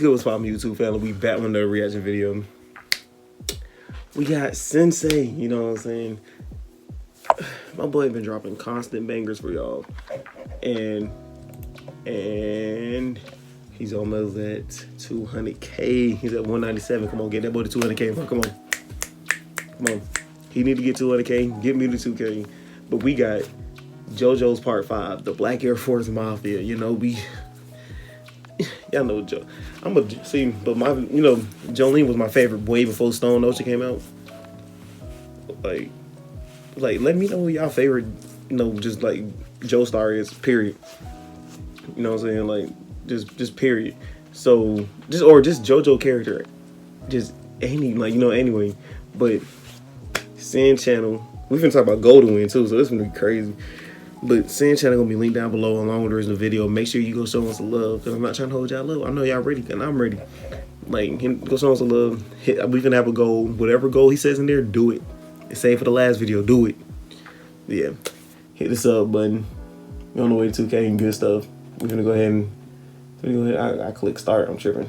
good with Spot YouTube family? We back on the reaction video. We got Synsei, you know what I'm saying? My boy been dropping constant bangers for y'all. And he's almost at 200K. He's at 197. Come on, get that boy to 200K, bro. Come on. Come on. He need to get 200K. Get me to 2K. But we got JOJO'S Part 5, the Black Air Force Mafia. You know, y'all know Joe. I'm gonna see, but Jolene was my favorite way before Stone Ocean came out. Like, let me know who y'all favorite, just like Joe Star is. Period. You know what I'm saying? Like, just period. So just JoJo character, just anyway. But Sin channel, we finna talk about Golden Wind too, so this gonna be crazy. But Sin channel gonna be linked down below along with the rest of the video. Make sure you go show us some love, because I'm not trying to hold y'all low. I know y'all ready, and I'm ready. Like, go show us some love. We can have a goal. Whatever goal he says in there, do it. Same for the last video, do it. Yeah. Hit the sub button. We on the way to 2K and good stuff. We're gonna go ahead and I click start. I'm tripping.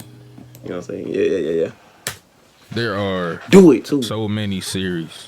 You know what I'm saying? Yeah. There are so many series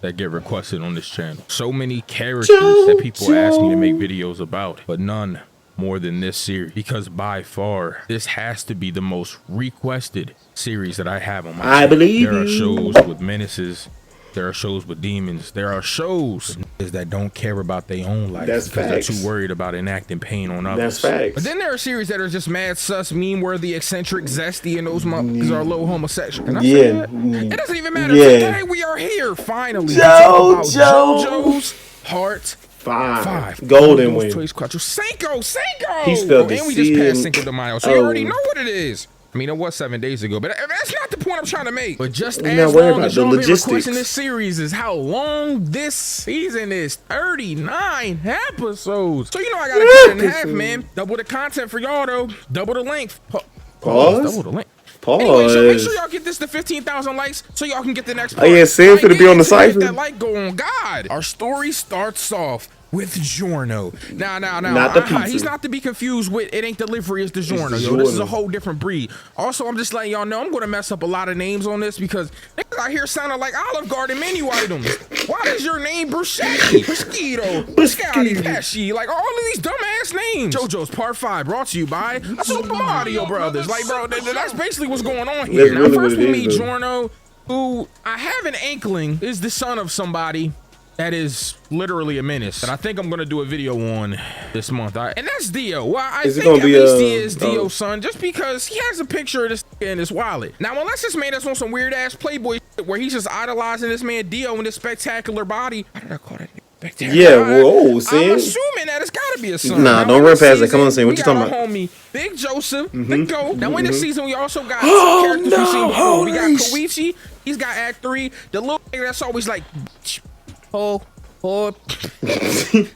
that get requested on this channel. So many characters that people ask me to make videos about, but none more than this series, because by far this has to be the most requested series that I have on my channel. Believe there are shows with menaces, there are shows with demons, there are shows that don't care about their own life. That's because facts. they're too worried about enacting pain on others. That's facts. But then there are series that are just mad sus, meme worthy, eccentric, zesty, and those motherfuckers are low homosexual. And it doesn't even matter. Today we are here finally. JoJo's Part 5. Golden Wind. Synsei. He spelled and we just passed Cinco de Mayo, so you already know what it is. I mean, it was 7 days ago, but that's not the point I'm trying to make. But just as long as y'all been requesting this series is how long this season is. 39 episodes. So, I gotta cut it in half, man. Double the content for y'all, though. Double the length. Pause. Double the length. Pause. Anyway, so make sure y'all get this to 15,000 likes so y'all can get the next part. Oh, yeah, Sam finna be on the cipher. That like go on. God. Our story starts off with Giorno. Now, he's not to be confused with, it ain't delivery, it's the Giorno. This is a whole different breed. Also, I'm just letting y'all know I'm gonna mess up a lot of names on this because niggas out here sounding like Olive Garden menu items. Why is your name Bruschetti, Mosquito, Biscotti, Pesci? Like all of these dumbass names. JoJo's Part 5 brought to you by Super Mario Brothers. Like, bro, that's basically what's going on here. Now, first we meet Giorno, who I have an inkling is the son of somebody that is literally a menace, and I think I'm gonna do a video on this month. And that's Dio. Well, I think at least he is Dio's son, just because he has a picture of this in his wallet. Now, unless this man is on some weird ass Playboy shit where he's just idolizing this man Dio and this spectacular body. How did I call that? Yeah, whoa, Sam. I'm assuming that it's gotta be a son. Nah, don't run past that. Come on, Sam. What you talking about? Homie, Big Joseph, the GOAT. Now, in this season, we also got characters we've seen before. We got Koichi. He's got Act 3. The little nigga that's always like, and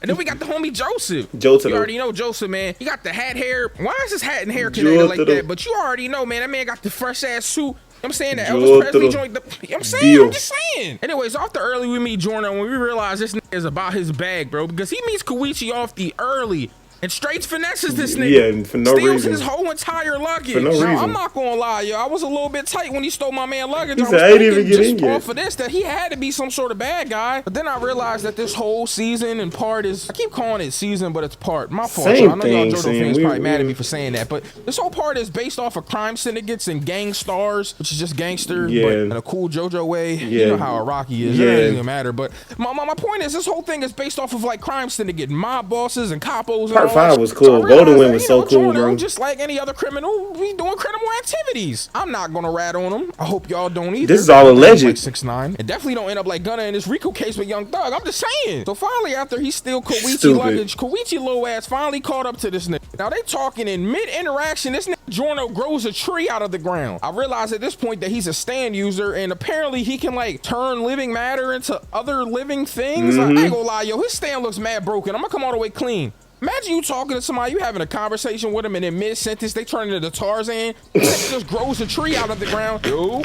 then we got the homie Joseph. You already know Joseph, man. He got the hat hair. Why is his hat and hair connected like that? But you already know, man. That man got the fresh ass suit. I'm saying that Elvis Presley joint. I'm just saying. Anyways, off the early we meet Giorno when we realize this nigga is about his bag, bro, because he meets Koichi off the early. And straight finesses this nigga. Yeah, and for no steals reason. His whole entire luggage. For no reason. I'm not gonna lie, yo. I was a little bit tight when he stole my man luggage. He I was said, I didn't even get just in yet. off of this that he had to be some sort of bad guy. But then I realized that this whole season and part is, I keep calling it season, but it's part. My fault. Same I know y'all JoJo fans we, probably mad at me for saying that, but this whole part is based off of crime syndicates and gang stars, which is just gangster, but in a cool JoJo way. You know how Iraqi is. It doesn't even matter. But my point is, this whole thing is based off of like crime syndicate, mob bosses and capos. And Part 5 was cool. Golden Wind was so cool, bro. Just like any other criminal, we doing criminal activities. I'm not gonna rat on him. I hope y'all don't either. This is all alleged. Like 6ix9ine, and definitely don't end up like Gunna in this Rico case with Young Thug. I'm just saying. So finally, after he steal Koichi luggage, Koichi low ass finally caught up to this nigga. Now they talking in mid interaction. This nigga Giorno grows a tree out of the ground. I realize at this point that he's a stand user, and apparently he can like turn living matter into other living things. Like, I ain't gonna lie, yo, his stand looks mad broken. I'm gonna come all the way clean. Imagine you talking to somebody, you having a conversation with them, and in mid-sentence, they turn into the Tarzan. They just grows a tree out of the ground. Yo,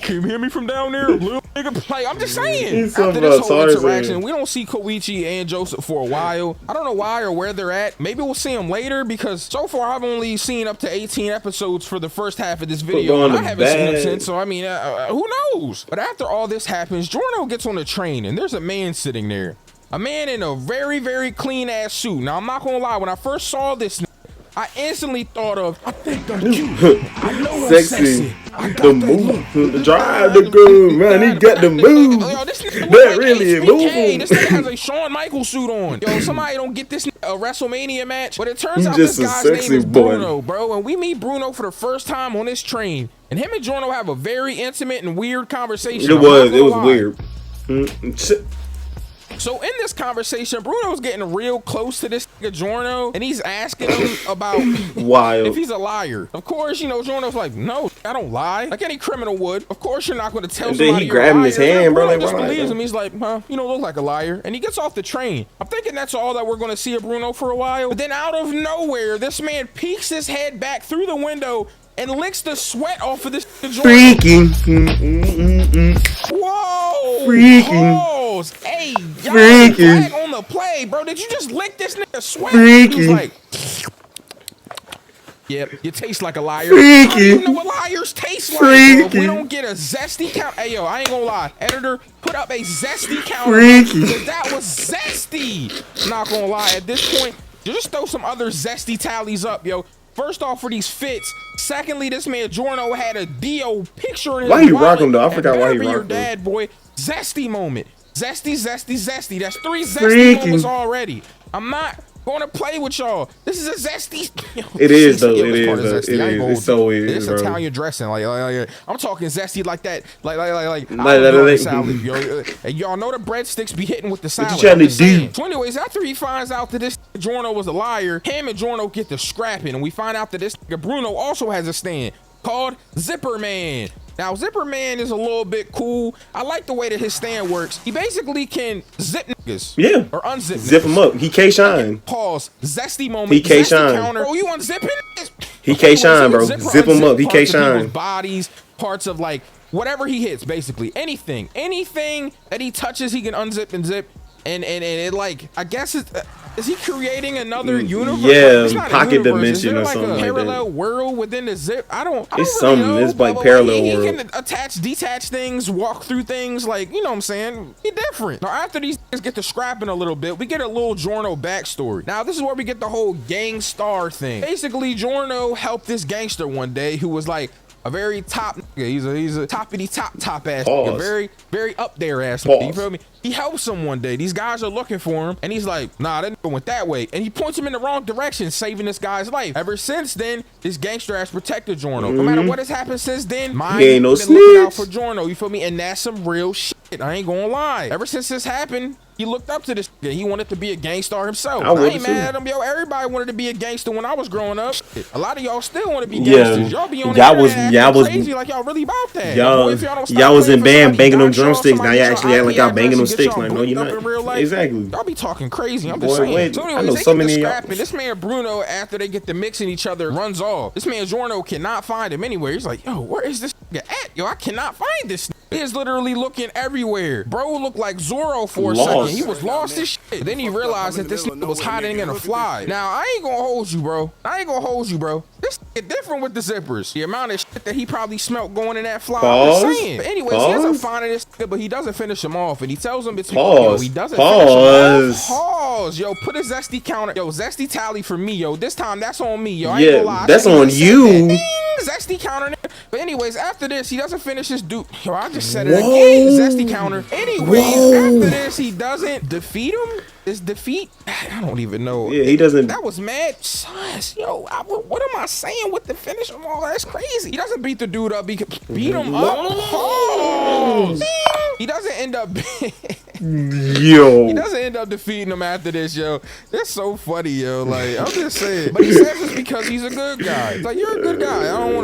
can you hear me from down there? Little nigga play. I'm just saying. After this whole interaction, we don't see Koichi and Joseph for a while. I don't know why or where they're at. Maybe we'll see them later, because so far I've only seen up to 18 episodes for the first half of this video. I haven't seen them since, so I mean, who knows? But after all this happens, Giorno gets on the train, and there's a man sitting there. A man in a very, very clean ass suit. Now, I'm not gonna lie, when I first saw this, I instantly thought of, I think I'm cute. I know I'm sexy. I got the move. Drive the girl, man. He got the move. Yo, this nigga that really is moving. This nigga has a Shawn Michaels suit on. Yo, somebody don't get this a WrestleMania match, but it turns out this guy's name is Bruno, bro. And we meet Bruno for the first time on this train. And him and Giorno have a very intimate and weird conversation. It was weird. So in this conversation, Bruno's getting real close to this nigga Giorno, and he's asking him about if he's a liar. Of course, you know, Giorno's like, no, I don't lie. Like any criminal would. Of course, you're not going to tell somebody then he grabbing his hand, bro. Bruno just believes him. He's like, huh, you don't look like a liar. And he gets off the train. I'm thinking that's all that we're going to see of Bruno for a while. But then out of nowhere, this man peeks his head back through the window and licks the sweat off of this freaking. Whoa! Freaking. Pause. Hey, y'all, flag on the play, bro. Did you just lick this nigga sweat? Freaking. He was like, yep, you taste like a liar. Freaking. I don't even know what liars taste like. Bro. If we don't get a zesty count. Hey, yo, I ain't gonna lie. Editor, put up a zesty count. Because that was zesty. Not gonna lie. At this point, just throw some other zesty tallies up, yo. First off, for these fits. Secondly, this man Giorno had a Dio picture in his Why he rocking though? I forgot why he rocking. Your dad, boy. Zesty moment. Zesty, zesty, zesty. That's 3 zesty moments already. I'm not gonna play with y'all. This is a zesty. It is though. It is. It's so weird. It's bro. Italian dressing. Like I'm talking zesty like that. Like salad. Yo. And y'all know the breadsticks be hitting with the salad. What you trying to do? So anyways, after he finds out that this Giorno was a liar, him and Giorno get to scrapping, and we find out that this Bruno also has a stand called Zipper Man. Now, Zipper Man is a little bit cool. I like the way that his stand works. He basically can zip niggas. Yeah. Or unzip Zip niggas. him up. He K-Shine. Pause. Zesty moment. He K-Shine. Bro, you unzipping? He K-Shine, bro. Zip him up. He K-Shine. Bodies, parts of like, whatever he hits, basically. Anything that he touches, he can unzip and zip. And it like, I guess it's... Is he creating another universe? Yeah, pocket dimension or something like that. Parallel world within the zip? I don't it's really something. know, it's like parallel world. He can attach, detach things, walk through things, like, you know what I'm saying? He different. Now, after these things get to scrapping a little bit, we get a little Giorno backstory. Now, this is where we get the whole gang star thing. Basically, Giorno helped this gangster one day who was like, a very top nigga. He's a toppity top ass nigga. Very, very up there ass nigga. You feel me? He helps him one day. These guys are looking for him, and he's like, nah, that nigga went that way. And he points him in the wrong direction, saving this guy's life. Ever since then, this gangster has protected Giorno. No matter what has happened since then, mine ain't no been looking out for Giorno. You feel me? And that's some real shit. I ain't gonna lie. Ever since this happened, he looked up to this nigga. He wanted to be a gangster himself. I ain't mad at him, yo. Everybody wanted to be a gangster when I was growing up. A lot of y'all still want to be gangsters. Y'all be on y'all was crazy like y'all really about that. Y'all was in band banging them drumsticks. Now you actually act like y'all banging them sticks. Like, no, you're not. Exactly. Y'all be talking crazy. I'm just saying. So anyways, they get to scrapping. This man Bruno, after they get to mixing each other, runs off. This man Giorno cannot find him anywhere. He's like, yo, where is this nigga at? Yo, I cannot find this nigga. He is literally looking everywhere. Bro looked like Zorro for a second. He was lost as shit. Then he realized that this nigga was hiding in a fly. Now, I ain't gonna hold you, bro. This nigga different with the zippers. The amount of shit that he probably smelt going in that fly. I'm saying. But anyways, he ends up finding this nigga, but he doesn't finish him off. And he tells him it's yo, he doesn't finish him off. Pause. Yo, put a zesty counter. Yo, zesty tally for me, yo. This time, that's on me, yo. I ain't gonna lie. That's on you. Zesty counter. But anyways, after this, he doesn't finish his dude. Yo, I just said it again. Zesty counter. Anyways, after this, he doesn't defeat him. This defeat, I don't even know. Yeah, he doesn't. That was mad sus. Yo, what am I saying with the finish of all that? That's crazy. He doesn't beat the dude up. He beat him up. Oh. He doesn't end up. Yo. He doesn't end up defeating him after this, yo. That's so funny, yo. Like, I'm just saying. But he says it's because he's a good guy. It's like, you're a good guy. I don't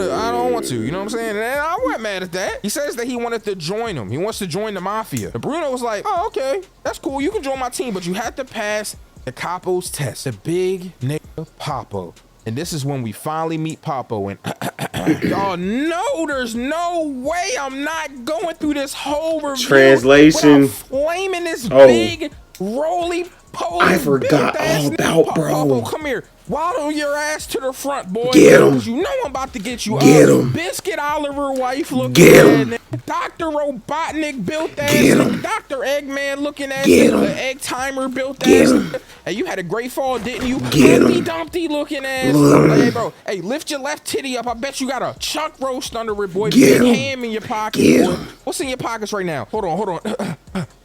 want to. You know what I'm saying? And I wasn't mad at that. He says that he wanted to join him. He wants to join the mafia. And Bruno was like, oh, okay. That's cool. You can join my team, but you have to pass the Capo's test, the big nigga Polpo. And this is when we finally meet Polpo. And y'all know there's no way I'm not going through this whole review translation flaming this big roly-poly. I forgot all about, bro. Polpo, come here. Waddle your ass to the front, boy. Get him. You know I'm about to get you Get up. him. Biscuit Oliver wife looking Get him. Dr. Robotnik built ass. Get him. Dr. Eggman looking ass. Get him. The Egg Timer built Get ass. him. Hey, you had a great fall, didn't you? Get Humpty him. Dumpty looking ass. Hey, bro. Hey, lift your left titty up. I bet you got a chuck roast under it, boy. Get Big him. ham in your pocket, Get boy. him. What's in your pockets right now? Hold on.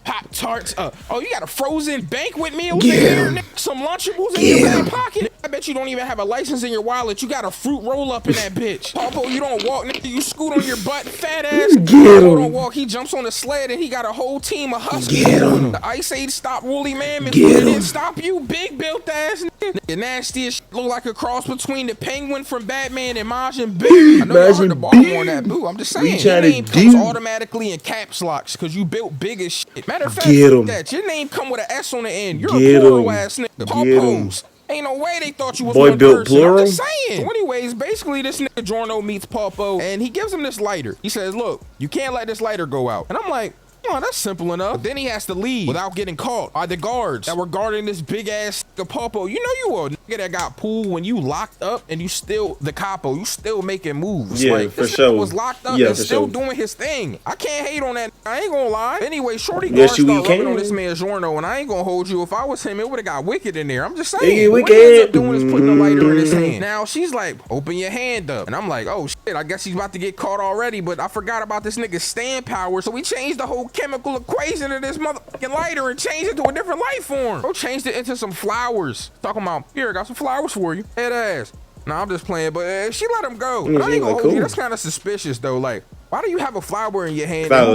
Pop Tarts. Oh, you got a frozen banquet meal in there, nigga? Some Lunchables in your back pocket? I bet you don't even have a license in your wallet. You got a fruit roll up in that bitch. Polpo, you don't walk, nigga. You scoot on your butt, fat ass. Get him. Don't walk. He jumps on the sled and he got a whole team of huskies. Get him. The Ice Age stopped Woolly Mammoth. Get It him. didn't stop you, big built ass nigga. Nigga, nasty as shit. Look like a cross between the Penguin from Batman and Majin Buu. I know you heard the bar on that, boo. I'm just saying. Your name comes automatically in caps locks because you built big as shit. Matter of fact, your name come with an S on the end. You're a plural ass nigga. Polpos. Ain't no way they thought you was Boy one built person. plural. I'm just saying. So anyways, basically this nigga Giorno meets Polpo and he gives him this lighter. He says, look, you can't let this lighter go out. And I'm like, oh, that's simple enough. But then he has to leave without getting caught by the guards that were guarding this big ass Polpo. You know you a nigga that got pulled when you locked up and you still the capo. You still making moves. Yeah, like, for this sure. nigga was locked up and still doing his thing. I can't hate on that. I ain't gonna lie. Anyway, shorty guards start rubbing on this man Giorno, and I ain't gonna hold you. If I was him, it would have got wicked in there. I'm just saying. What he ends up doing is putting the lighter in his hand. Now she's like, open your hand up, and I'm like, oh shit, I guess he's about to get caught already. But I forgot about this nigga's stand power, so we changed the whole chemical equation of this motherfucking lighter and changed it to a different life form. Bro changed it into some flowers. Talking about, here, I got some flowers for you. Head ass. Nah, I'm just playing, but she let him go. But I ain't gonna hold you. That's kind of suspicious though. Like, why do you have a flower in your hand? Bro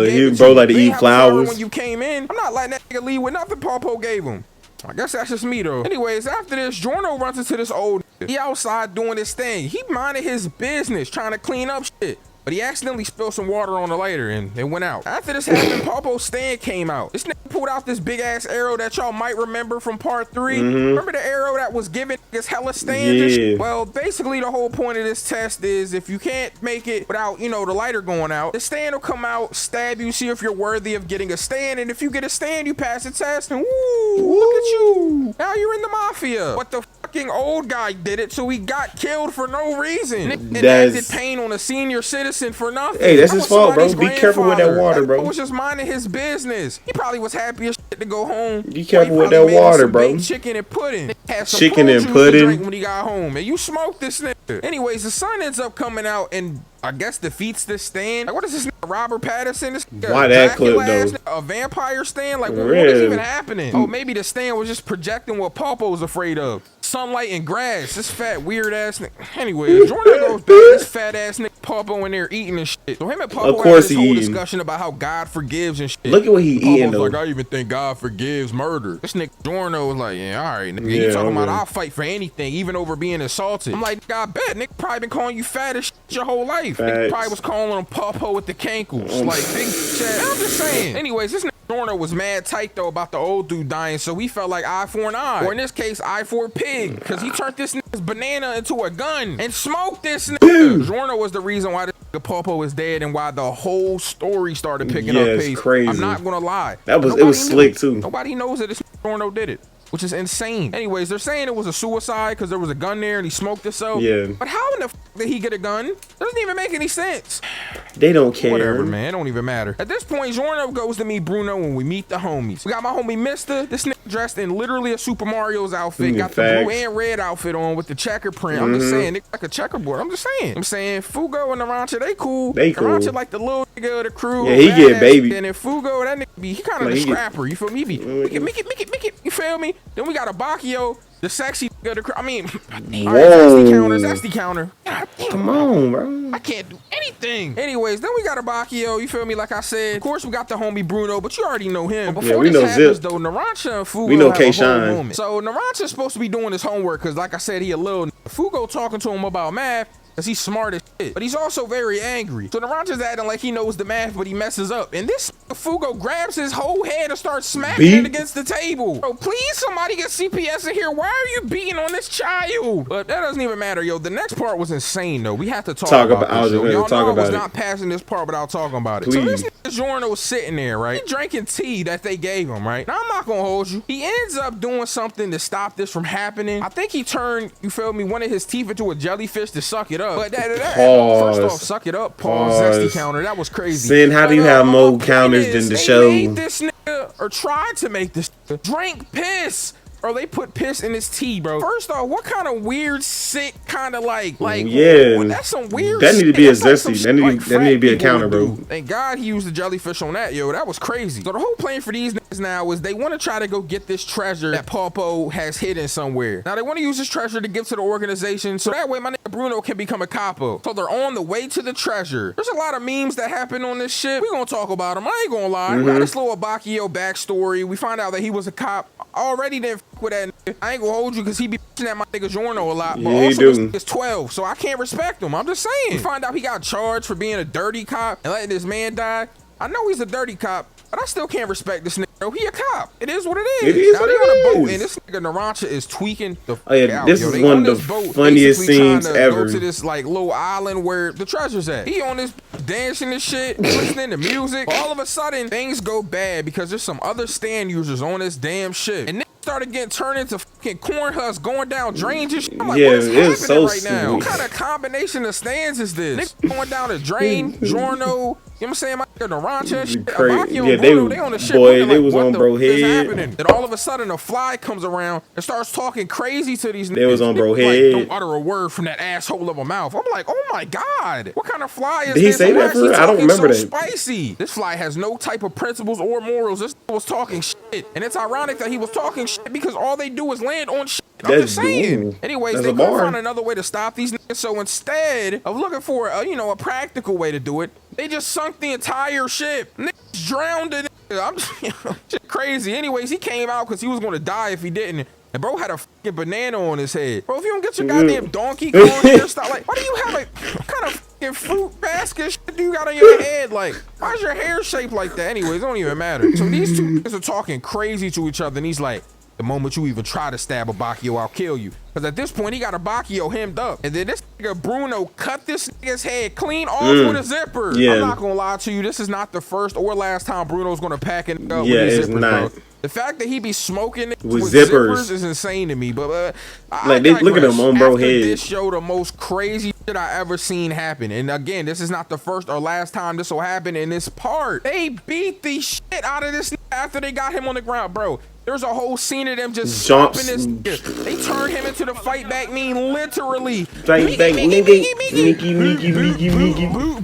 like to eat flowers. When you came in, I'm not letting that nigga leave with nothing Polpo gave him. I guess that's just me though. Anyways, after this, Giorno runs into this old nigga. He outside doing his thing. He minded his business, trying to clean up shit. But he accidentally spilled some water on the lighter and it went out. After this happened, Polpo's stand came out. This nigga pulled out this big ass arrow that y'all might remember from part 3. Remember the arrow that was given this hella stand? Well, basically the whole point of this test is if you can't make it without, you know, the lighter going out, the stand will come out, stab you, see if you're worthy of getting a stand. And if you get a stand, you pass the test and woo, look at you. Now you're in the mafia. But the fucking old guy did it, so he got killed for no reason. And acted pain on a senior citizen for nothing. Hey, that's his fault, bro. Be careful with that water, bro. He was just minding his business. He probably was happy as shit to go home. Be careful with that water, bro. Chicken and pudding. Had some chicken and pudding when he got home, and you smoked this nigga. Anyways, the sun ends up coming out and I guess defeats this stand. Like, what is this nigga, Robert Pattinson? This why that clip though? A vampire stand? Like, what is even happening? Oh, maybe the stand was just projecting what Polpo was afraid of. Sunlight and grass. This fat weird ass nigga. Anyway, Giorno goes back. This fat ass nigga Polpo in there eating and shit. So him and Polpo had this whole discussion about how God forgives and shit. Look at what he eating though. Like, I even think God forgives murder. This nigga Giorno was like, yeah, all right, nigga. You talking about I'll fight for anything, even over being assaulted. I'm like, I bet nigga probably been calling you fat as shit your whole life. Nigga probably was calling him Polpo with the cankles. Like, big shit. I'm just saying. Anyways, this nigga Giorno was mad tight though about the old dude dying, so he felt like eye for an eye, or in this case, eye for a pig, because he turned this nigga's banana into a gun and smoked this nigga. Giorno was the reason why this nigga Polpo is dead and why the whole story started picking up pace. Crazy. I'm not gonna lie. It was slick too. Nobody knows that this Giorno did it, which is insane. Anyways, they're saying it was a suicide because there was a gun there and he smoked himself. Yeah. But how in the did he get a gun? Doesn't even make any sense. They don't care. Whatever, man. It don't even matter. At this point, Giorno goes to meet Bruno when we meet the homies. We got my homie Mister. This nigga dressed in literally a Super Mario's outfit. Got the blue and red outfit on with the checker print. I'm just saying, nigga like a checkerboard. I'm just saying. Fugo and Narancia, they cool. Narancia like the little nigga of the crew. Yeah, he get baby. And then Fugo, that nigga he kind of the scrapper. You feel me? He be, make it. You feel me? Then we got a Bacchio. The sexy nigga, zesty counter. God damn, come on, bro. I can't do anything. Anyways, then we got a Bacchio, you feel me? Like I said, of course we got the homie Bruno, but you already know him. But before this happens, though, Narancia and Fugo have a whole moment. So Narancia's supposed to be doing his homework, because like I said, he a little Fugo talking to him about math, because he's smart as shit. But he's also very angry. So Narancia's acting like he knows the math, but he messes up. And this Fugo grabs his whole head and starts smacking it against the table. Bro, please somebody get CPS in here. Why are you beating on this child? But that doesn't even matter, yo. The next part was insane, though. We have to talk about this, yo. Y'all know I was not passing this part without talking about it. Please. So this nigga Giorno was sitting there, right? He drinking tea that they gave him, right? Now, I'm not gonna hold you. He ends up doing something to stop this from happening. I think he turned, you feel me, one of his teeth into a jellyfish to suck it up. But first off, suck it up. Pause. Zesty counter. That was crazy. Sin, how do you have more counters than the show? They made this nigga, or tried to make this nigga, drink piss. Bro, they put piss in his tea, bro. First off, what kind of weird, sick, kind of like, yeah, well, that's some weird. That need to be a zesty. That need to be a counter, bro. Thank God he used the jellyfish on that, yo. That was crazy. So the whole plan for these niggas now is they want to try to go get this treasure that Polpo has hidden somewhere. Now they want to use this treasure to give to the organization, so that way my nigga Bruno can become a capo. So they're on the way to the treasure. There's a lot of memes that happen on this shit. We gonna talk about them. I ain't gonna lie. We got this little Abakio backstory. We find out that he was a cop. Already didn't fuck with that nigga. I ain't gonna hold you because he be bitching at my nigga Giorno a lot. But also this nigga's 12, so I can't respect him. I'm just saying. We find out he got charged for being a dirty cop and letting this man die. I know he's a dirty cop, but I still can't respect this nigga. Bro, he a cop. It is what it is. It is now what they it on a boat, is. and this nigga Narancia is tweaking the fuck out. This is one of the boat, funniest scenes ever. Go to this like little island where the treasure's at. He on this dancing and shit, listening to music. All of a sudden, things go bad because there's some other stand users on this damn shit. And started getting turned into fucking corn husks going down drains and shit. I'm like, yeah, what is happening so right now? What kind of combination of stands is this? Niggas going down a drain, Giorno, you know what I'm saying? My Narancia and shit. Yeah, they on the shit. Boy, they was on bro head. Then all of a sudden a fly comes around and starts talking crazy to these niggas. They was on bro head. Like, don't utter a word from that asshole of a mouth. I'm like, oh my God. What kind of fly is this? Did he say that for real? I don't remember that. Spicy. This fly has no type of principles or morals. This was talking shit. And it's ironic that he was talking shit because all they do is land on shit. I'm just saying. Anyways, they couldn't find another way to stop these niggas. So instead of looking for a practical way to do it, they just sunk the entire ship. Niggas drowned in it. I'm just crazy. Anyways, he came out because he was going to die if he didn't. And bro had a fucking banana on his head. Bro, if you don't get your goddamn Donkey Kong hairstyle, like, why do you have what kind of fucking fruit basket shit do you got on your head? Like, why's your hair shaped like that? Anyways, it don't even matter. So these two niggas are talking crazy to each other, and he's like, the moment you even try to stab Abakio, I'll kill you. Because at this point, he got Abakio hemmed up. And then this nigga Bruno cut this nigga's head clean off with a zipper. Yeah. I'm not going to lie to you. This is not the first or last time Bruno's going to pack it up with his zippers, bro. The fact that he be smoking it with zippers is insane to me. But like, look at him on bro head. This show the most crazy shit I ever seen happen. And again, this is not the first or last time this will happen in this part. They beat the shit out of this after they got him on the ground, bro. There's a whole scene of them just stomping this nigga. They turn him into the fight back mean literally. Fight back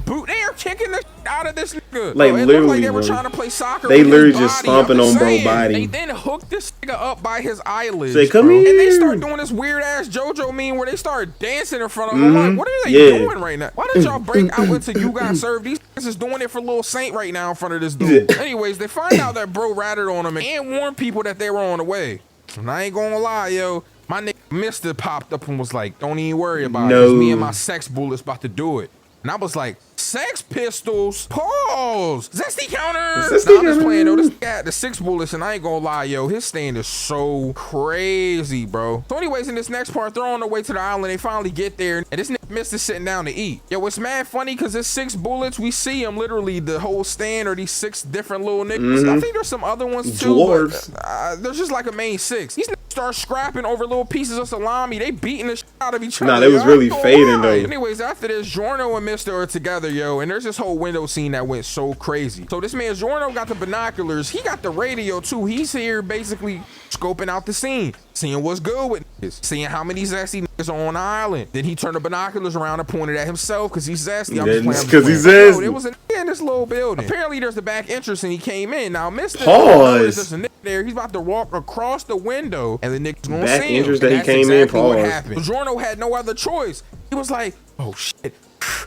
boot. They are kicking the shit out of this nigga. Like, bro, it literally, like they were trying to play soccer. They literally just stomping on bro body. They then hooked this nigga up by his eyelids. Say, come here. And they start doing this weird ass JoJo meme where they start dancing in front of him. I'm like, what are they doing right now? Why did y'all break out into You Got Served? These niggas is doing it for Lil Saint right now in front of this dude. Anyways, they find out that bro ratted on him and warned people that they were on the way. And I ain't gonna lie, yo. My nigga Mister popped up and was like, don't even worry about it. It's me and my sex bullets about to do it. And I was like, sex pistols? Pause. Zesty counter. I'm just playing, though. This guy had the 6 bullets, and I ain't gonna lie, yo. His stand is so crazy, bro. So anyways, in this next part, they're on their way to the island. They finally get there, and this nigga Mister sitting down to eat. Yo, it's mad funny because there's 6 bullets. We see him literally, the whole stand or these 6 different little niggas. I think there's some other ones, too. Dwarves. But, there's just like a main 6. These niggas start scrapping over little pieces of salami. They beating the shit out of each other. Nah, they was really fading, though. Anyways, after this, Giorno and Mister are together, yo, and there's this whole window scene that went so crazy. So this man Giorno got the binoculars. He got the radio, too. He's here basically scoping out the scene, seeing what's good with niggas, seeing how many zesty niggas are on the island. Then he turned the binoculars around and pointed at himself because he's zesty. Because he's zesty. There was a nigga in this little building. Apparently, there's the back entrance, and he came in. Now, Mister, there's a nigga there. He's about to walk across the window, and the nigga's gonna back see him. entrance that he came in. What happened. So Giorno had no other choice. He was like, oh shit.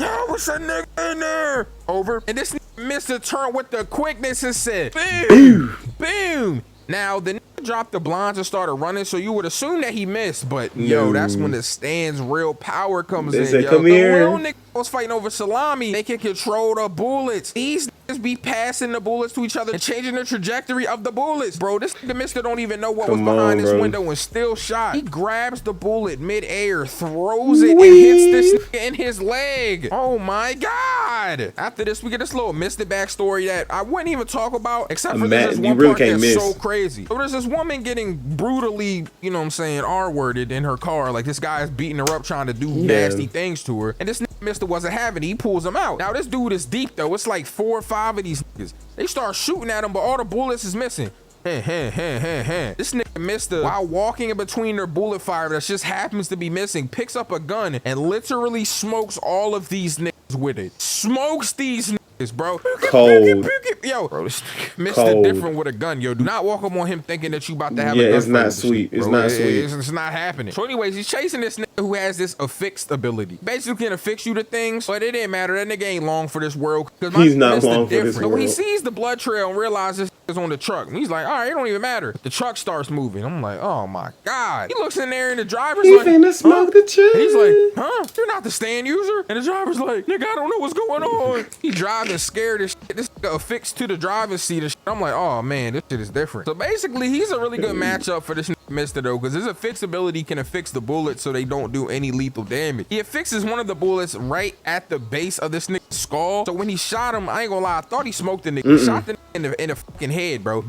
Oh, what's that nigga in there? Over. And this Mister turned with the quickness and said, boom, boom. Now, the nigga dropped the blinds and started running, so you would assume that he missed. But, yo, that's when the stand's real power comes in, yo. Come here. The real nigga was fighting over salami. They can control the bullets. These niggas be passing the bullets to each other and changing the trajectory of the bullets. Bro, this nigga mister don't even know what was behind this window and still shot. He grabs the bullet mid-air, throws it, and hits this nigga in his leg. Oh my God. After this, we get this little mystic backstory that I wouldn't even talk about, except for this one part that's so crazy. So there's this woman getting brutally, you know what I'm saying, R-worded in her car. Like this guy's beating her up, trying to do nasty things to her. And this mister wasn't having it. He pulls him out. Now this dude is deep though. It's like 4 or 5 of these niggas. They start shooting at him, but all the bullets is missing. This nigga mister, while walking in between their bullet fire that just happens to be missing, picks up a gun and literally smokes all of these niggas with it. Smokes these niggas, bro. Cold. Yo, bro, this mister different with a gun, yo. Do not walk up on him thinking that you about to have a gun. It's not sweet. It's not sweet. It's not happening. So anyways, he's chasing this nigga who has this affixed ability. Basically can affix you to things, but it didn't matter. That nigga ain't long for this world. He's not long for this world. So when he sees the blood trail and realizes it's on the truck, and he's like, all right, it don't even matter. The truck starts moving. I'm like, oh my God. He looks in there and the driver's like, finna smoke the truck. And he's like, huh? You're not the stand user? And the driver's like, nigga, I don't know what's going on. He driving scared as shit. This nigga affixed to the driver's seat and shit. I'm like, oh man, this shit is different. So basically, he's a really good matchup for this mister though, because his affix ability can affix the bullets so they don't do any lethal damage. He affixes one of the bullets right at the base of this nigga's skull. So when he shot him, I ain't gonna lie, I thought he smoked the nigga. He shot the nigga in the fucking head, bro.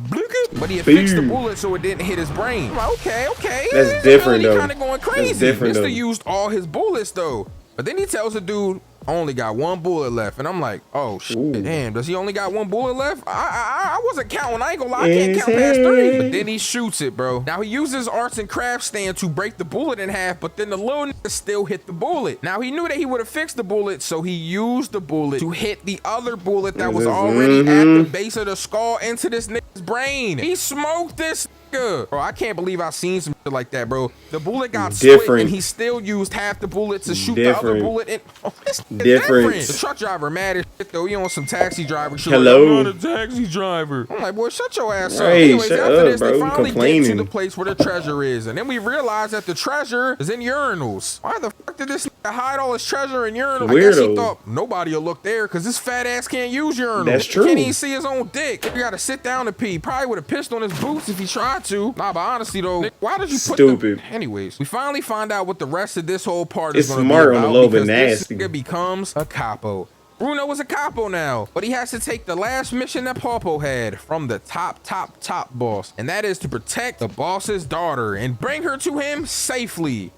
But he affixed the bullet so it didn't hit his brain. I'm like, okay. That's different though. Kind of going crazy. Mister used all his bullets though. But then he tells the dude, I only got 1 bullet left. And I'm like, oh shit, damn, does he only got 1 bullet left? I wasn't counting. I ain't gonna lie, I can't count past 3. But then he shoots it, bro. Now he uses arts and crafts stand to break the bullet in half, but then the little nigga still hit the bullet. Now he knew that he would have fixed the bullet, so he used the bullet to hit the other bullet that was already at the base of the skull into this nigga's brain. He smoked this nigga. Bro, I can't believe I've seen some shit like that, bro. The bullet got split and he still used half the bullet to shoot the other bullet in. Oh, this is different. The truck driver mad as shit though. He on some taxi driver shit. Hello? I'm not a taxi driver. I'm like, boy, shut your ass up. Anyways, after this, they finally get to the place where the treasure is. And then we realize that the treasure is in urinals. Why the fuck did this nigga hide all his treasure in urinals? I guess he thought nobody will look there because this fat ass can't use urinals. That's true. He can't even see his own dick. He gotta sit down to pee. Probably would have pissed on his boots if he tried to. Nah, but honestly though, why did you put stupid? Anyways, we finally find out what the rest of this whole part is going to be about. It's smart on a little bit nasty. This nigga becomes a capo. Bruno is a capo now, but he has to take the last mission that Polpo had from the top boss, and that is to protect the boss's daughter and bring her to him safely.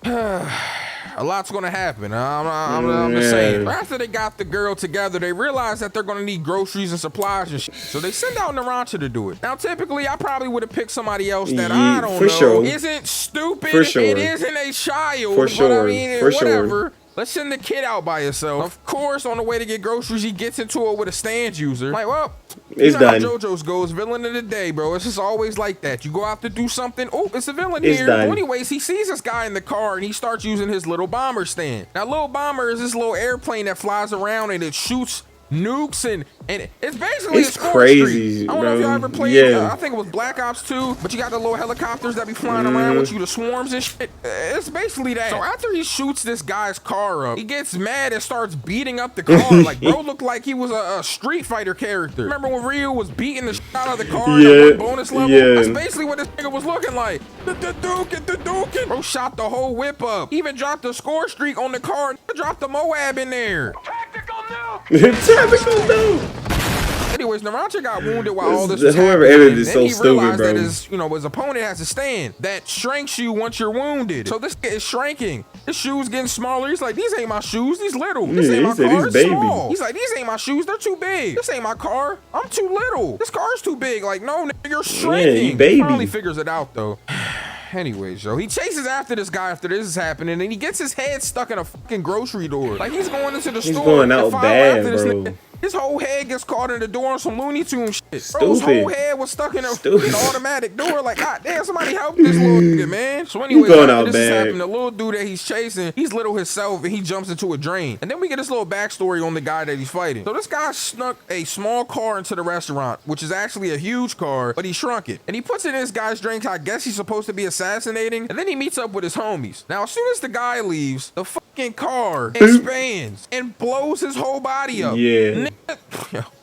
A lot's gonna happen. I'm just saying. After they got the girl together, they realize that they're gonna need groceries and supplies and shit. So they send out Narancia to do it. Now, typically, I probably would have picked somebody else that I don't know isn't stupid. For sure. It isn't a child. For sure. But I mean, for whatever. Sure. Let's send the kid out by yourself. Of course, on the way to get groceries, he gets into it with a stand user. Like, well, it's done. How JoJo's goes, villain of the day, bro. It's just always like that. You go out to do something, oh, it's a villain here. Well, anyways, he sees this guy in the car and he starts using his little bomber stand. Now, little bomber is this little airplane that flies around and it shoots nukes and it's basically a crazy. I don't know if y'all ever played. I think it was Black Ops 2, but you got the little helicopters that be flying around with you, the swarms and shit. It's basically that. So after he shoots this guy's car up, he gets mad and starts beating up the car. Like, bro looked like he was a Street Fighter character. Remember when Ryu was beating the shit out of the car at one bonus level? That's basically what this nigga was looking like. The Duke. Bro shot the whole whip up. Even dropped the score streak on the car and dropped the Moab in there. Tactical nuke. Anyways, Narancia got wounded while all this was whoever edited is so stupid, bro. That his opponent has a stand that shrinks you once you're wounded. So this is shrinking. His shoes getting smaller. He's like, these ain't my shoes. These little. This ain't my car. It's small. He's like, these ain't my shoes. They're too big. This ain't my car. I'm too little. This car's too big. Like, no, nigga, you're shrinking. Yeah, baby. He finally figures it out though. Anyways, yo, he chases after this guy after this is happening, and he gets his head stuck in a fucking grocery door. Like, he's going into the store. He's going out bad, bro. His whole head gets caught in the door on some Looney Tunes shit. Bro's whole head was stuck in an automatic door. Like, God damn, somebody help this little nigga, man. So anyway, after this is happening, the little dude that he's chasing, he's little himself, and he jumps into a drain. And then we get this little backstory on the guy that he's fighting. So this guy snuck a small car into the restaurant, which is actually a huge car, but he shrunk it. And he puts it in this guy's drink. I guess he's supposed to be assassinating. And then he meets up with his homies. Now, as soon as the guy leaves, the fucking car expands and blows his whole body up. Yeah.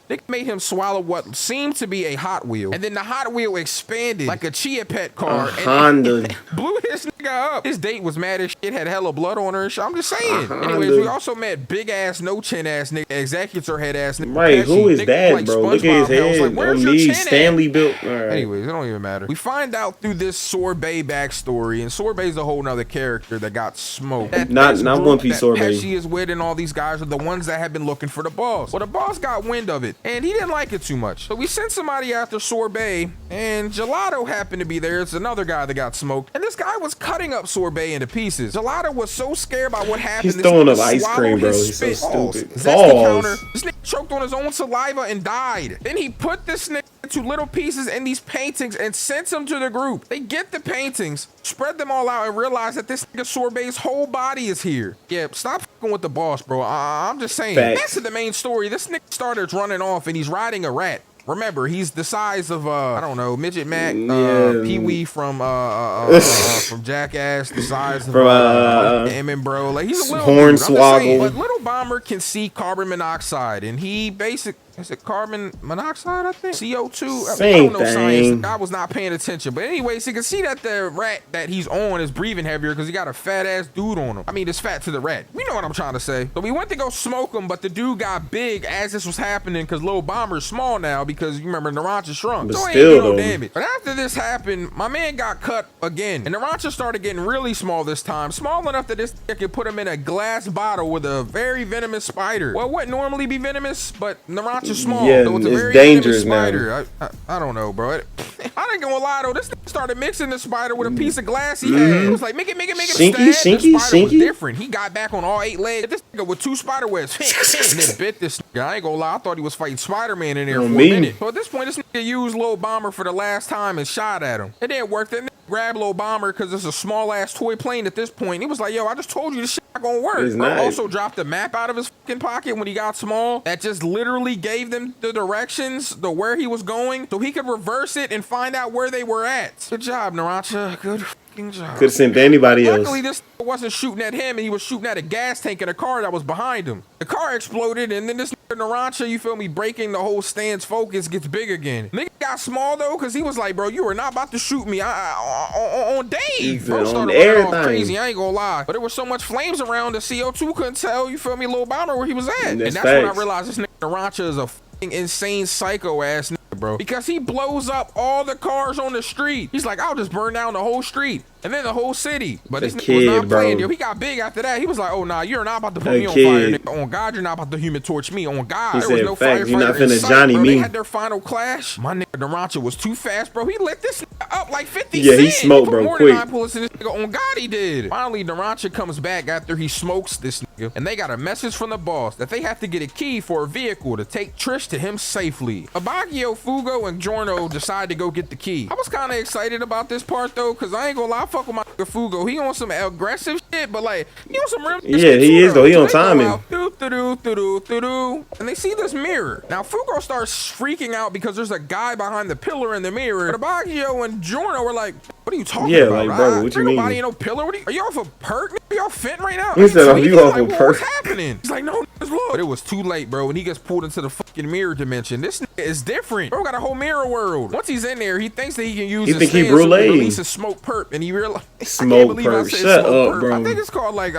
They made him swallow what seemed to be a Hot Wheel. And then the Hot Wheel expanded like a Chia Pet car. Honda. Blew his nigga up. His date was mad as shit, had hella blood on her and shit. I'm just saying. Anyways, we also met big ass, no chin ass nigga, executor head ass nigga. Right, who is that, like, bro? Look at his head. Like, where's your chin Stanley built. All right. Anyways, it don't even matter. We find out through this Sorbet backstory, and Sorbet's a whole nother character that got smoked. Not One Piece Sorbet. Pesci is with, and all these guys are the ones that have been looking for the boss. Well, the boss got wind of it, and he didn't like it too much. So we sent somebody after Sorbet, and Gelato happened to be there. It's another guy that got smoked, and this guy was cutting up Sorbet into pieces. Gelato was so scared by what happened. He's throwing up ice cream, bro. He's so stupid. This nigga choked on his own saliva and died. Then he put this nigga into little pieces in these paintings and sent them to the group. They get the paintings, spread them all out, and realize that this nigga Sorbet's whole body is here. Yeah, stop fucking with the boss, bro. I'm just saying. Back to the main story. This nigga started running off, and he's riding a rat. Remember, he's the size of I don't know, Midget Mac, Pee-wee from Jackass, the size of Emin, bro. Like, he's a little Hornswoggle. But Little Bomber can see carbon monoxide, and he is it carbon monoxide, I think? CO2? I don't know science. I was not paying attention. But anyways, you can see that the rat that he's on is breathing heavier because he got a fat ass dude on him. I mean, it's fat to the rat. You know what I'm trying to say. So we went to go smoke him, but the dude got big as this was happening because Little Bomber's small now because you remember Narancia shrunk. But so still, he ain't no damage. But after this happened, my man got cut again. And Narancia started getting really small this time. Small enough that this could put him in a glass bottle with a very venomous spider. Well, it wouldn't normally be venomous, but Narancia small, yeah, so it's a very dangerous spider. I don't know, bro. I ain't gonna lie though. This started mixing the spider with a piece of glass he had. It was like make it stab. The spider was different. He got back on all 8 legs. This nigga with 2 spider webs and then bit this nigga. I ain't gonna lie. I thought he was fighting Spider-Man in there for a minute. So at this point, this nigga used Lil Bomber for the last time and shot at him. It didn't work. That nigga grabbed Lil Bomber because it's a small ass toy plane at this point. He was like, yo, I just told you this shit not gonna work. Also dropped a map out of his fucking pocket when he got small that just literally gave them the directions, where he was going, so he could reverse it and find out where they were at. Good job, Narancia. Good fucking job. Could have sent to anybody else. Luckily, this wasn't shooting at him, and he was shooting at a gas tank in a car that was behind him. The car exploded, and then this Narancia, you feel me, breaking the whole stand's focus, gets big again. Nigga got small though, because he was like, bro, you are not about to shoot me on Dave. Bro started running off crazy, I ain't gonna lie. But there was so much flames around, the CO2 couldn't tell, you feel me, Lil Bomber where he was at. And that's when I realized this nigga Narancia is a fucking insane psycho ass nigga, bro. Because he blows up all the cars on the street. He's like, I'll just burn down the whole street. And then the whole city. But this nigga was not playing, yo. He got big after that. He was like, oh, nah, you're not about to put me on fire, nigga. On God, you're not about to human torch me. On God. There was no firefighter in sight, bro. They had their final clash. My nigga Narancia was too fast, bro. He lit this nigga up like 50 Cent. Yeah, he smoked, bro, quick. More than 9 bullets in this nigga. On God, he did. Finally, Narancia comes back after he smokes this nigga. And they got a message from the boss that they have to get a key for a vehicle to take Trish to him safely. Abaggio, Fugo, and Giorno decide to go get the key. I was kind of excited about this part, though, because I ain't gonna lie, fuck with my nigga Fugo. He on some aggressive shit, but like, he on some real shit he is, though. He on timing. And they see this mirror. Now, Fugo starts freaking out because there's a guy behind the pillar in the mirror. But Abaggio and Giorno were like, what are you talking about? Like, bro, what you mean? Nobody ain't no pillar. Are you off a perk? Are y'all fent right now? He said, are you off a perk? What's happening? He's like, no, look. But it was too late, bro. When he gets pulled into the fucking mirror dimension, this nigga is different. Bro got a whole mirror world. Once he's in there, he thinks that he can use his stance to release a smoke perp, and he realized smoke perp. Shut up, bro. I think it's called like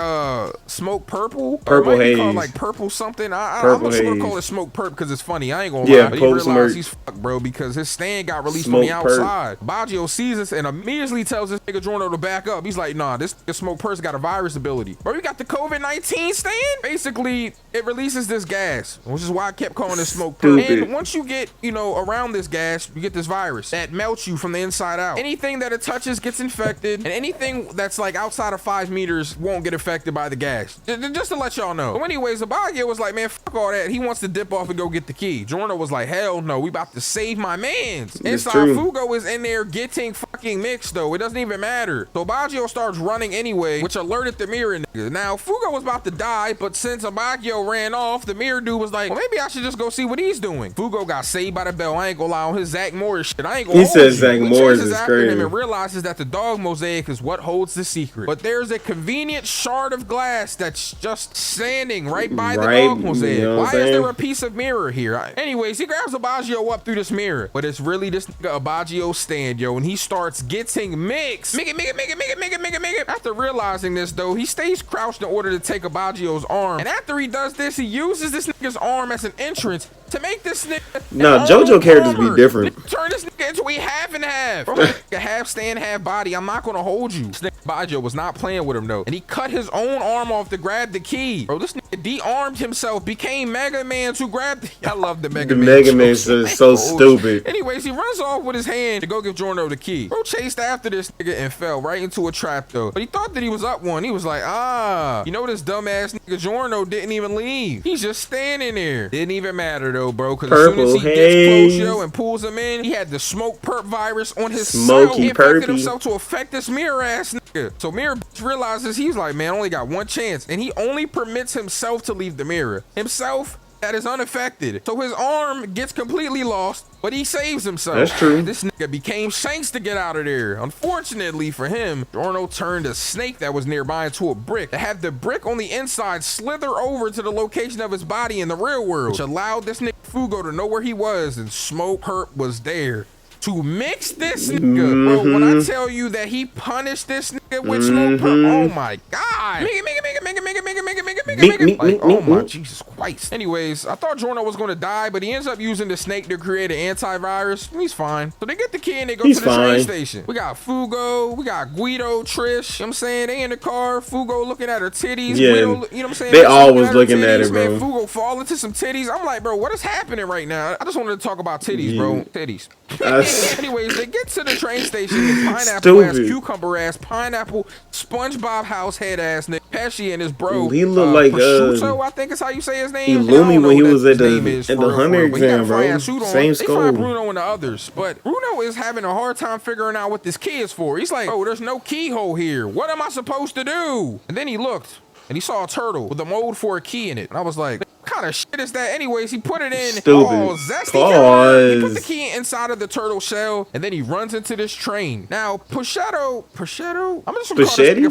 smoke purple. Purple haze. Called like purple something. I'm just gonna call it smoke perp because it's funny. I ain't gonna lie. But he realized he's fucked, bro, because his stand got released from the outside. Baggio sees this and immediately tells this nigga Giorno to back up. He's like, nah, this smoke perp's got a virus ability. Bro, you got the COVID-19 stand? Basically, it releases this gas, which is why I kept calling it smoke perp. And once you get, around this gas, you get this virus that melts you from the inside out. Anything that it touches gets infected, and anything that's like outside of 5 meters won't get affected by the gas. Just to let y'all know. So anyways, Abaggio was like, man, fuck all that. He wants to dip off and go get the key. Giorno was like, hell no, we about to save my mans. Inside, Fugo is in there getting fucking mixed, though. It doesn't even matter. So Abaggio starts running anyway, which alerted at the mirror nigga. Now, Fugo was about to die, but since Abagio ran off, the mirror dude was like, well, maybe I should just go see what he's doing. Fugo got saved by the bell. I ain't gonna lie on his Zach Morris shit. I ain't gonna He says Zach Morris is crazy. Him and realizes that the dog mosaic is what holds the secret. But there's a convenient shard of glass that's just standing right by the dog mosaic. You know Why is there a piece of mirror here? Anyways, he grabs Abagio up through this mirror, but it's really this nigga Abagio's stand, yo, and he starts getting mixed. After realizing this, though, he stays crouched in order to take Abagio's arm, and after he does this, he uses this nigga's arm as an entrance to make this nigga. Nah, JoJo characters be different. Turn this nigga into a half and half. Bro, a half stand, half body. I'm not gonna hold you. This nigga Abagio was not playing with him though, and he cut his own arm off to grab the key. Bro, this nigga de-armed himself, became Mega Man to grab the. I love the Mega Man. The Mega Man is so stupid. Anyways, he runs off with his hand to go give Giorno the key. Bro chased after this nigga and fell right into a trap though. But he thought that he was up one. He was like, you know this dumbass nigga Giorno didn't even leave. He's just standing there. Didn't even matter though, bro. Cause as soon as he gets close, yo, and pulls him in, he had the smoke perp virus on his cell. He infected himself to affect this mirror ass nigga. So mirror realizes he's like, man, I only got one chance, and he only permits himself to leave the mirror. Himself that is unaffected. So his arm gets completely lost, but he saves himself. That's true. This nigga became Shanks to get out of there. Unfortunately for him, Giorno turned a snake that was nearby into a brick that had the brick on the inside slither over to the location of his body in the real world, which allowed this nigga Fugo to know where he was, and Smoke Herp was there to mix this nigga. Bro, when I tell you that he punished this nigga with Smoke Herp, oh my God. Like, oh my Jesus Christ. Anyways, I thought Giorno was gonna die, but he ends up using the snake to create an antivirus. He's fine. So they get the key and they go to the train station. We got Fugo, we got Guido, Trish, you know what I'm saying? They in the car, Fugo looking at her titties, yeah, Guido, you know what I'm saying? They all was looking at her, bro. Man, Fugo fall into some titties. I'm like, bro, what is happening right now? I just wanted to talk about titties, bro. Titties. Anyways, they get to the train station and pineapple ass, cucumber ass, pineapple, SpongeBob house head ass nigga Pesci and his bro. He looked like Prosciutto, I think is how you say his name. Illumi when he was at the Hunter exam, bro. Same skull. They find Bruno and the others, but Bruno is having a hard time figuring out what this key is for. He's like, oh, there's no keyhole here. What am I supposed to do? And then he looked and he saw a turtle with a mold for a key in it. And I was like, what kind of shit is that? Anyways, he put it in. Stupid. Oh, zesty. He put the key inside of the turtle shell, and then he runs into this train. Now, Pushetto, I'm just gonna call this nigga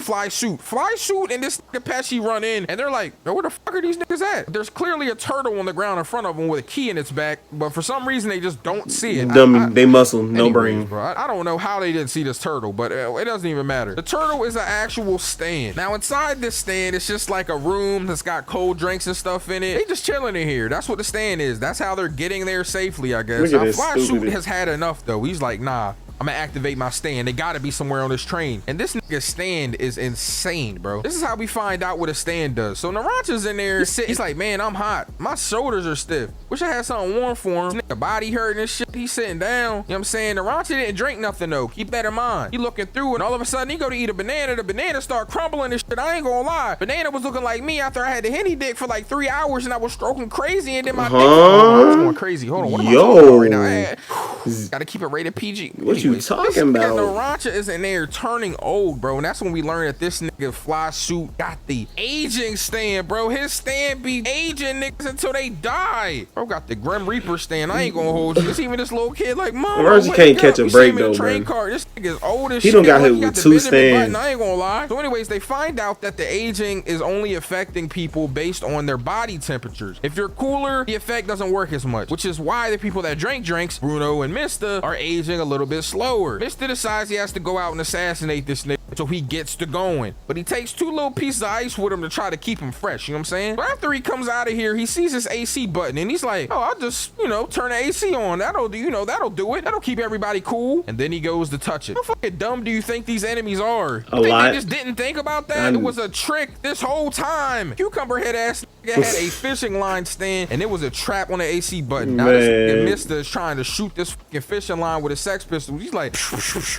Fly Suit and this nigga Pesci run in, and they're like, where the fuck are these niggas at? There's clearly a turtle on the ground in front of them with a key in its back, but for some reason, they just don't see it. They muscle, no brain. Bro, I don't know how they didn't see this turtle, but it doesn't even matter. The turtle is an actual stand. Now, inside this stand, it's just like a room that's got cold drinks and stuff in it. They just chilling in here. That's what the stand is. That's how they're getting there safely, I guess. Now, Fly Suit has had enough, though. He's like, nah, I'm gonna activate my stand. They gotta be somewhere on this train. And this nigga's stand is insane, bro. This is how we find out what a stand does. So Narancia's in there sitting. He's like, man, I'm hot. My shoulders are stiff. Wish I had something warm for him. This nigga body hurting and shit. He's sitting down. You know what I'm saying? Narancia didn't drink nothing though. Keep that in mind. He looking through and all of a sudden he go to eat a banana. The banana start crumbling and shit. I ain't gonna lie. Banana was looking like me after I had the henny dick for like 3 hours and I was stroking crazy and then my dick was going crazy. Hold on. What am I talking about right now? Gotta keep it rated PG. What you talking about? Narancia is in there turning old, bro, and that's when we learn that this nigga Fly Suit got the aging stand, bro. His stand be aging niggas until they die. Bro got the Grim Reaper stand. I ain't gonna hold you. It's even this little kid like, mom, Narancia can't catch a break though, train bro. car. This nigga's old as shit. He don't got hit with 2 stands. I ain't gonna lie. So anyways, they find out that the aging is only affecting people based on their body temperatures. If you're cooler, the effect doesn't work as much, which is why the people that drink drinks, Bruno and Mista, are aging a little bit slower. Mista decides he has to go out and assassinate this nigga so he gets to going, but he takes 2 little pieces of ice with him to try to keep him fresh, you know what I'm saying? But after he comes out of here, he sees this AC button and he's like, oh, I'll just, turn the AC on. That'll do, that'll do it. That'll keep everybody cool. And then he goes to touch it. How fucking dumb do you think these enemies are? You think they just didn't think about that? It was a trick this whole time. Cucumber head ass nigga had a fishing line stand and it was a trap on the AC button. Now this nigga Mista is trying to shoot this fucking fishing line with a sex pistol. He's like,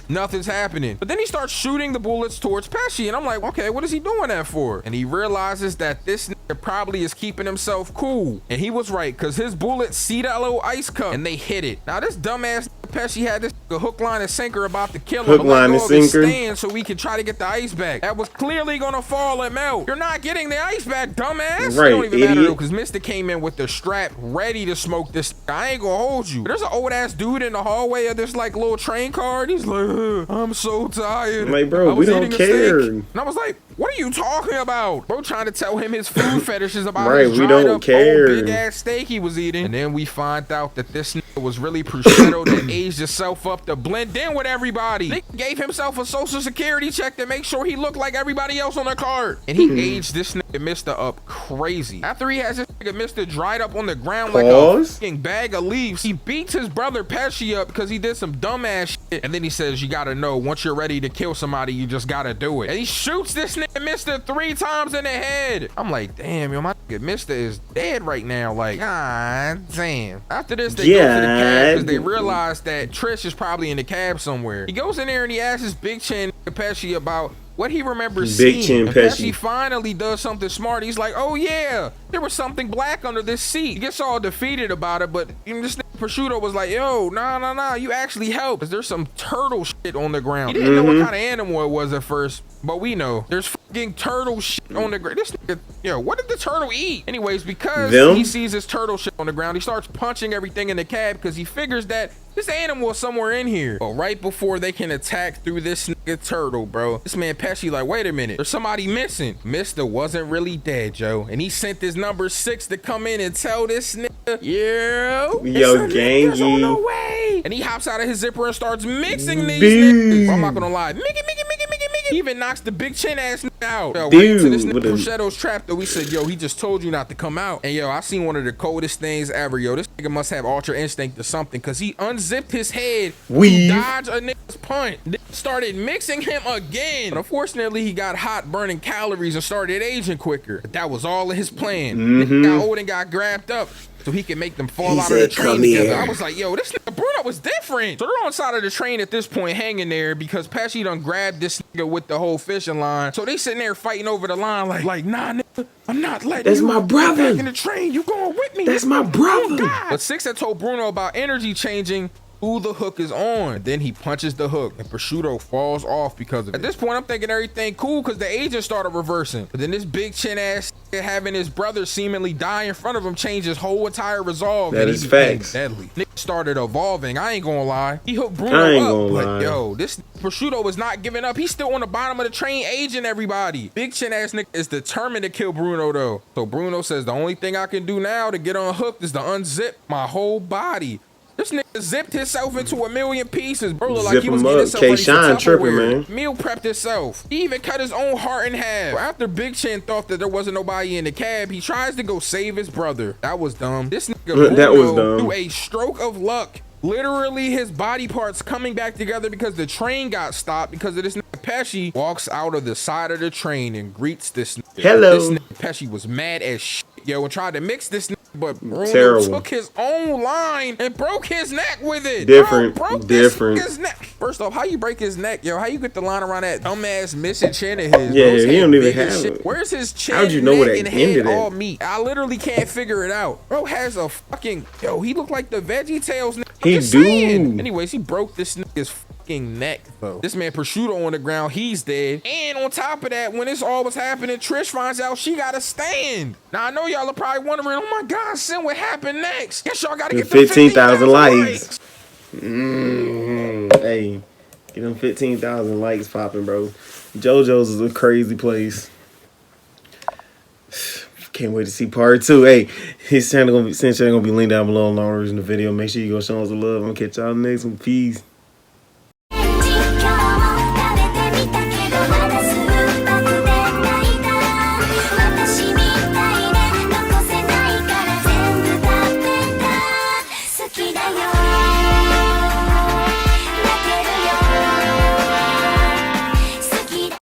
nothing's happening. But then he starts shooting the bullets towards Pesci and I'm like, okay, what is he doing that for? And he realizes that this nigga probably is keeping himself cool. And he was right, because his bullets see that little ice cup and they hit it. Now this dumbass Pesci had this hook, line, and sinker about to kill him. Hook, line, and sinker. Stand so we can try to get the ice back. That was clearly gonna fall and melt. You're not getting the ice back, dumbass. Right, it don't even idiot. matter though, because Mr. came in with the strap ready to smoke this. I ain't gonna hold you. There's an old ass dude in the hallway of this like little train car. And he's like, I'm so tired. Like, bro, we don't care. And I was like, what are you talking about? Bro trying to tell him his food fetishes about right, his we dried don't up care. old big ass steak he was eating. And then we find out that this nigga was really prosciutto that aged himself up to blend in with everybody. Nigga gave himself a social security check to make sure he looked like everybody else on the card. And he aged this nigga Mr. up crazy. After he has this nigga Mr. dried up on the ground like a fucking bag of leaves, he beats his brother Pesci up because he did some dumbass shit. And then he says, you gotta know, once you're ready to kill somebody, you just gotta do it. And he shoots this nigga Mr. 3 times in the head. I'm like, damn, yo, my nigga Mr. is dead right now. Like, god damn. After this, they go to the cab because they realize that Trish is probably in the cab somewhere. He goes in there and he asks his big chin Pesci about what he remembers seeing. And Pesci finally does something smart. He's like, oh yeah, there was something black under this seat. He gets all defeated about it, but this nigga Prosciutto was like, yo, nah, you actually helped. Cause there's some turtle shit on the ground. He didn't know what kind of animal it was at first, but we know there's fucking turtle shit on the ground. This nigga, yo, what did the turtle eat? Anyways, because he sees this turtle shit on the ground, he starts punching everything in the cab because he figures that this animal is somewhere in here. But right before they can attack through this nigga turtle, bro, this man Pesci like, wait a minute, there's somebody missing. Mr. wasn't really dead, Joe. And he sent his number 6 to come in and tell this nigga, yo, gangy. On the way. And he hops out of his zipper and starts mixing these niggas. I'm not gonna lie. Mickey. He even knocks the big chin ass nigga out. Yo, right into this nigga Prosciutto's trap though. We said, yo, he just told you not to come out. And yo, I seen one of the coldest things ever. Yo, this nigga must have ultra instinct or something, because he unzipped his head to dodge a nigga's punch. Then started mixing him again. But unfortunately, he got hot, burning calories and started aging quicker. But that was all of his plan. Nigga got old and got grabbed up so he can make them fall out of the train together. I was like, yo, this nigga Bruno was different. So they're on side of the train at this point, hanging there because Pesci done grabbed this nigga with the whole fishing line. So they sitting there fighting over the line like, nah, nigga, I'm not letting you. That's my brother. Back in the train, you going with me. That's my brother. But Six had told Bruno about energy changing who the hook is on. Then he punches the hook and Prosciutto falls off because of it. At this point, I'm thinking everything cool because the agent started reversing. But then this big chin ass having his brother seemingly die in front of him changed his whole entire resolve. That is facts. Deadly. Nick started evolving. I ain't gonna lie. He hooked Bruno up. But yo, this Prosciutto is not giving up. He's still on the bottom of the train aging everybody. Big chin ass Nick is determined to kill Bruno though. So Bruno says the only thing I can do now to get unhooked is to unzip my whole body. This nigga zipped himself into 1,000,000 pieces. Bro looked like he was getting himself ready for Tupperware. Meal prepped himself. He even cut his own heart in half. After Big Chin thought that there wasn't nobody in the cab, he tries to go save his brother. That was dumb. This nigga Bruno, through a stroke of luck, literally his body parts coming back together because the train got stopped because of this nigga Pesci, walks out of the side of the train and greets this nigga. Hello. This nigga Pesci was mad as shit, yo, and tried to mix this nigga, but Bruno took his own line and broke his neck with it. Different. His neck. First off, how you break his neck, yo? How you get the line around that dumbass missing chin of his? Yeah, he don't even have it. Where's his chin? How'd you know where and that head ended all at? meat? I literally can't figure it out. Bro has a fucking, yo, he looked like the Veggie Tales nigga. He do. Anyways, he broke this nigga's fucking neck though. This man Prosciutto on the ground, he's dead. And on top of that, when this all was happening, Trish finds out she got to stand. Now I know y'all are probably wondering, oh my God, Sin, what happened next? Guess y'all gotta get 15,000 likes. Hey, get them 15,000 likes popping, bro. JoJo's is a crazy place. Can't wait to see part 2. Hey, his channel gonna be linked down below in the video. Make sure you go show us some love. I'm gonna catch y'all next one. Peace.